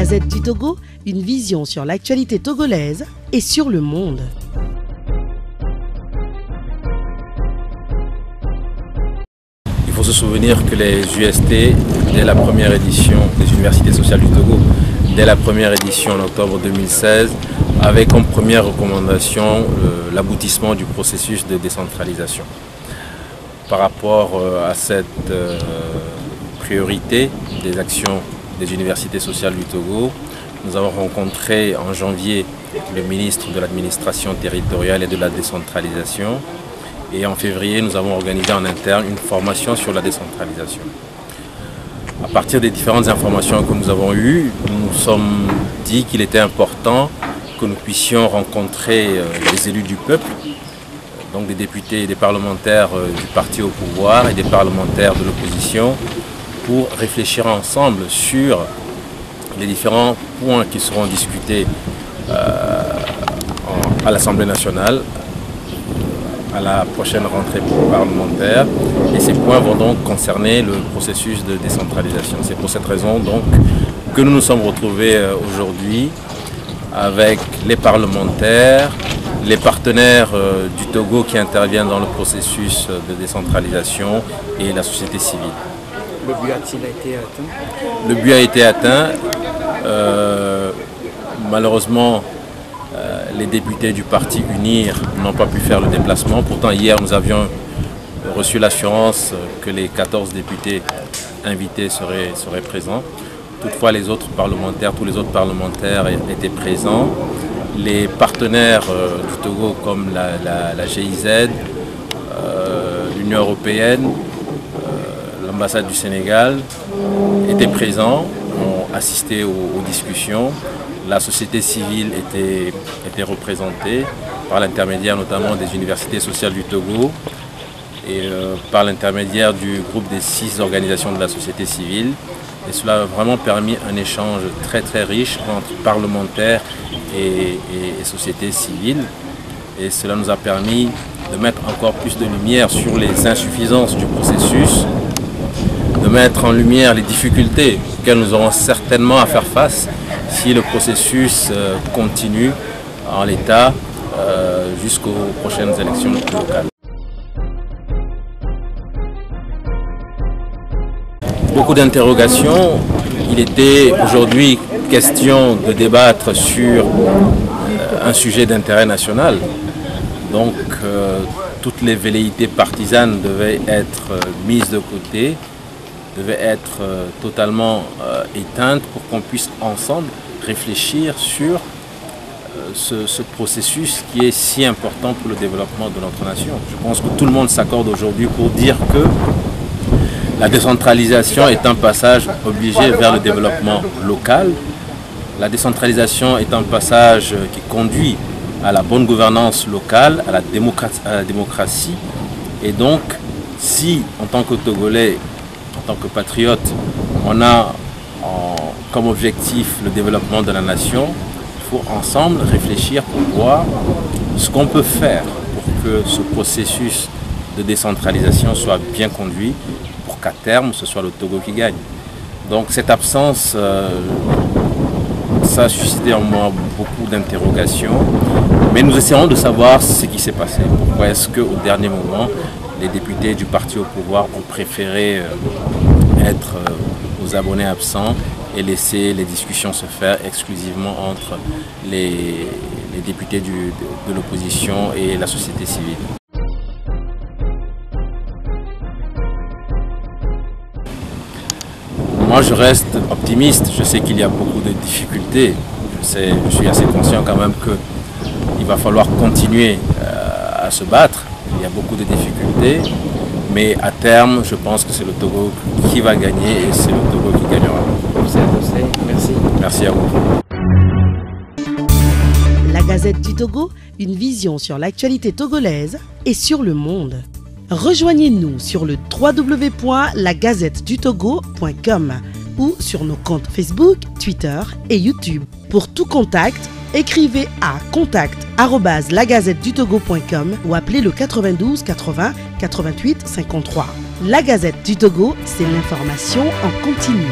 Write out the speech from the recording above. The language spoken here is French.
Gazette du Togo, une vision sur l'actualité togolaise et sur le monde. Il faut se souvenir que les UST, dès la première édition des Universités sociales du Togo, dès la première édition en octobre 2016, avaient comme première recommandation l'aboutissement du processus de décentralisation. Par rapport à cette priorité des actions des Universités sociales du Togo, nous avons rencontré en janvier le ministre de l'administration territoriale et de la décentralisation. Et en février, nous avons organisé en interne une formation sur la décentralisation. À partir des différentes informations que nous avons eues, nous nous sommes dit qu'il était important que nous puissions rencontrer les élus du peuple, donc des députés et des parlementaires du parti au pouvoir et des parlementaires de l'opposition, pour réfléchir ensemble sur les différents points qui seront discutés à l'Assemblée nationale à la prochaine rentrée parlementaire, et ces points vont donc concerner le processus de décentralisation. C'est pour cette raison donc que nous nous sommes retrouvés aujourd'hui avec les parlementaires, les partenaires du Togo qui interviennent dans le processus de décentralisation et la société civile. Le but a-t-il été atteint? Le but a été atteint. Malheureusement, les députés du parti UNIR n'ont pas pu faire le déplacement. Pourtant, hier, nous avions reçu l'assurance que les 14 députés invités seraient présents. Toutefois, tous les autres parlementaires étaient présents. Les partenaires du Togo, comme la GIZ, l'Union européenne, l'ambassade du Sénégal, étaient présents, ont assisté aux discussions. La société civile était représentée par l'intermédiaire notamment des Universités sociales du Togo et par l'intermédiaire du groupe des 6 organisations de la société civile. Et cela a vraiment permis un échange très très riche entre parlementaires et société civile. Et cela nous a permis de mettre encore plus de lumière sur les insuffisances du processus, de mettre en lumière les difficultés auxquelles nous aurons certainement à faire face si le processus continue en l'état jusqu'aux prochaines élections locales. Beaucoup d'interrogations. Il était aujourd'hui question de débattre sur un sujet d'intérêt national. Donc toutes les velléités partisanes devaient être mises de côté, devaient être totalement éteintes pour qu'on puisse ensemble réfléchir sur ce processus qui est si important pour le développement de notre nation. Je pense que tout le monde s'accorde aujourd'hui pour dire que la décentralisation est un passage obligé vers le développement local. La décentralisation est un passage qui conduit à la bonne gouvernance locale, à la démocratie. Et donc, si en tant que Togolais, en tant que patriote, on a comme objectif le développement de la nation, il faut ensemble réfléchir pour voir ce qu'on peut faire pour que ce processus de décentralisation soit bien conduit, pour qu'à terme, ce soit le Togo qui gagne. Donc cette absence, ça a suscité en moi beaucoup d'interrogations, mais nous essayons de savoir ce qui s'est passé. Pourquoi est-ce qu'au dernier moment, les députés du parti au pouvoir ont préféré être aux abonnés absents et laisser les discussions se faire exclusivement entre les députés de l'opposition et la société civile. Moi, je reste optimiste. Je sais qu'il y a beaucoup de difficultés. Je suis assez conscient quand même qu'il va falloir continuer à se battre. Il y a beaucoup de difficultés. Mais à terme, je pense que c'est le Togo qui va gagner et c'est le Togo qui gagnera. Merci. Merci à vous. La Gazette du Togo, une vision sur l'actualité togolaise et sur le monde. Rejoignez-nous sur le www.lagazettedutogo.com ou sur nos comptes Facebook, Twitter et YouTube. Pour tout contact, écrivez à contact@lagazettedutogo.com ou appelez le 92 80 88 53. La Gazette du Togo, c'est l'information en continu.